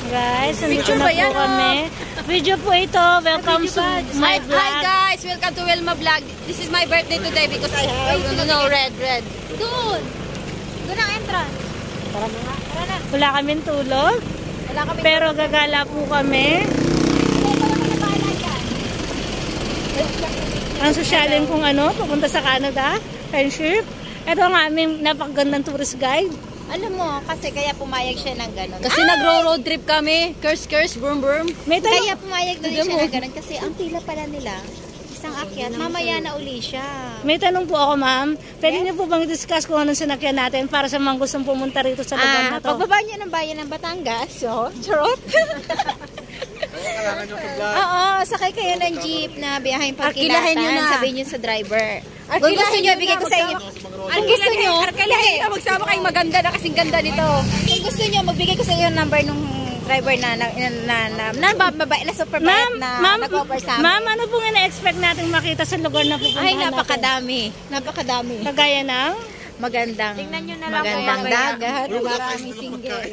Guys, nandito na po kami. Video po ito. Welcome to my vlog. Hi guys, welcome to Wilma Vlog. This is my birthday today because I have red. Doon ang entrance. Tara na. Wala kaming tulog. Pero gagala po kami. Ang sosyalin kung pupunta sa Canada. Friendship. Ito ang aming napakagandang tourist guide. Alam mo, kasi kaya pumayag siya ng gano'n. Kasi nagro-road trip kami. Curse, boom. Kaya pumayag na siya ng gano'n. Kasi ang pila pala nila, isang akyat, mamaya na uli siya. May tanong po ako, ma'am. Pwede niyo po bang i-discuss kung anong sinakyan natin para sa mga gustong pumunta rito sa lugar na to? Pagbaba niyo ng bayan ng Batangas, charot. Oo, sakay kayo ng jeep na biyahin pagkilatan. Sabihin niyo sa driver. Kung gusto niyo, bigay ko sa inyo. Kung gusto niyo, magsama kayong maganda na kasing ganda nito. Kung gusto niyo, magbigay ko sa inyo number nung driver na super bait na nag-offer sa amin. Ma'am, ano pong ina-expect natin makita sa lugar na pupuntahan natin? Napakadami. Kagaya ng? Magandang dagat. Maraming single.